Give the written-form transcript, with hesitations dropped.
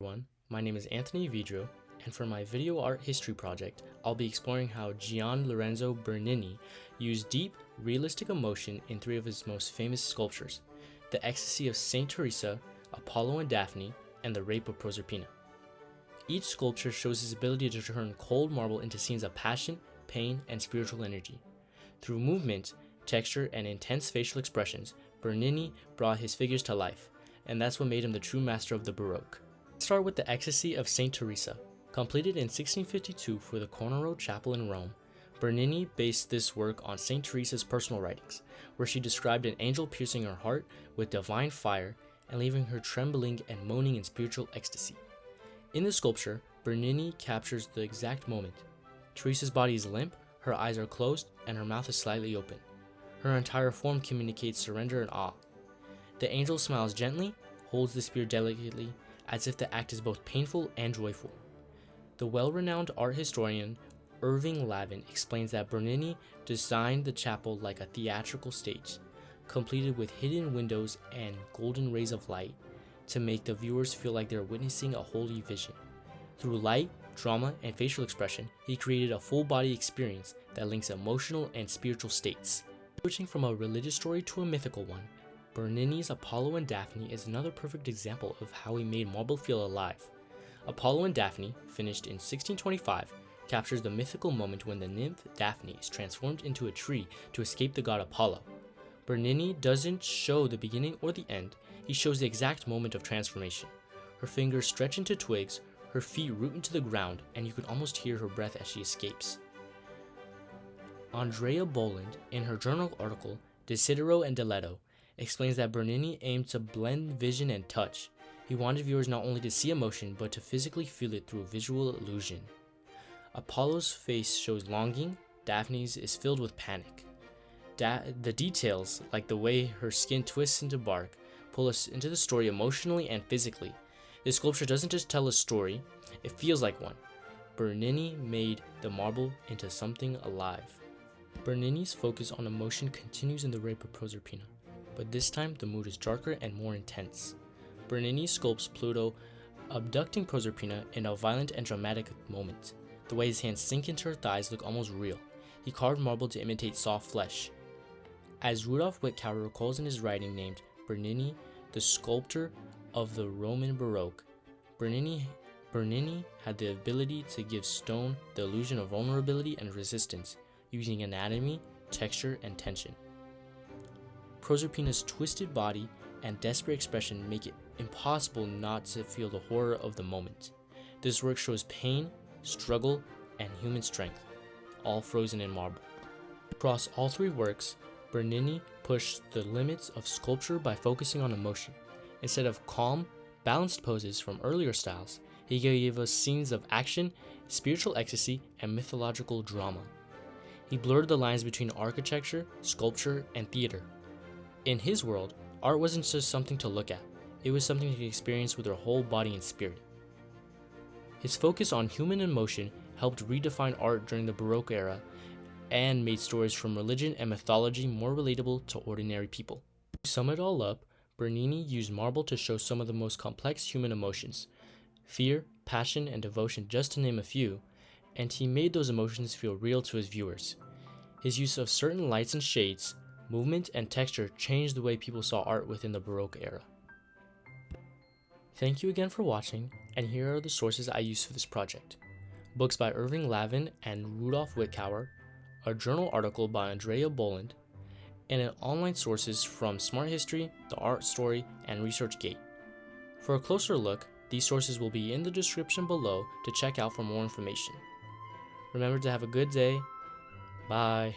Everyone, my name is Anthony Vidro, and for my video art history project, I'll be exploring how Gian Lorenzo Bernini used deep, realistic emotion in three of his most famous sculptures: the Ecstasy of Saint Teresa, Apollo and Daphne, and the Rape of Proserpina. Each sculpture shows his ability to turn cold marble into scenes of passion, pain, and spiritual energy. Through movement, texture, and intense facial expressions, Bernini brought his figures to life, and that's what made him the true master of the Baroque. Let's start with the Ecstasy of Saint Teresa. Completed in 1652 for the Cornaro Chapel in Rome, Bernini based this work on Saint Teresa's personal writings, where she described an angel piercing her heart with divine fire and leaving her trembling and moaning in spiritual ecstasy. In the sculpture, Bernini captures the exact moment. Teresa's body is limp, her eyes are closed, and her mouth is slightly open. Her entire form communicates surrender and awe. The angel smiles gently, holds the spear delicately, as if the act is both painful and joyful. The well-renowned art historian Irving Lavin explains that Bernini designed the chapel like a theatrical stage, completed with hidden windows and golden rays of light to make the viewers feel like they're witnessing a holy vision. Through light, drama, and facial expression, he created a full-body experience that links emotional and spiritual states. Switching from a religious story to a mythical one, Bernini's Apollo and Daphne is another perfect example of how he made marble feel alive. Apollo and Daphne, finished in 1625, captures the mythical moment when the nymph Daphne is transformed into a tree to escape the god Apollo. Bernini doesn't show the beginning or the end, he shows the exact moment of transformation. Her fingers stretch into twigs, her feet root into the ground, and you can almost hear her breath as she escapes. Andrea Bolland, in her journal article Desiderio and Diletto, explains that Bernini aimed to blend vision and touch. He wanted viewers not only to see emotion, but to physically feel it through visual illusion. Apollo's face shows longing, Daphne's is filled with panic. The details, like the way her skin twists into bark, pull us into the story emotionally and physically. This sculpture doesn't just tell a story, it feels like one. Bernini made the marble into something alive. Bernini's focus on emotion continues in the Rape of Proserpina, but this time the mood is darker and more intense. Bernini sculpts Pluto abducting Proserpina in a violent and dramatic moment. The way his hands sink into her thighs look almost real. He carved marble to imitate soft flesh. As Rudolf Wittkower recalls in his writing named Bernini, the sculptor of the Roman Baroque, Bernini had the ability to give stone the illusion of vulnerability and resistance, using anatomy, texture, and tension. Proserpina's twisted body and desperate expression make it impossible not to feel the horror of the moment. This work shows pain, struggle, and human strength, all frozen in marble. Across all three works, Bernini pushed the limits of sculpture by focusing on emotion. Instead of calm, balanced poses from earlier styles, he gave us scenes of action, spiritual ecstasy, and mythological drama. He blurred the lines between architecture, sculpture, and theater. In his world, art wasn't just something to look at, it was something to experience with our whole body and spirit. His focus on human emotion helped redefine art during the Baroque era and made stories from religion and mythology more relatable to ordinary people. To sum it all up, Bernini used marble to show some of the most complex human emotions: fear, passion, and devotion, just to name a few, and he made those emotions feel real to his viewers. His use of certain lights and shades, movement, and texture changed the way people saw art within the Baroque era. Thank you again for watching, and here are the sources I used for this project: books by Irving Lavin and Rudolf Wittkower, a journal article by Andrea Bolland, and an online sources from Smart History, The Art Story, and ResearchGate. For a closer look, these sources will be in the description below to check out for more information. Remember to have a good day. Bye.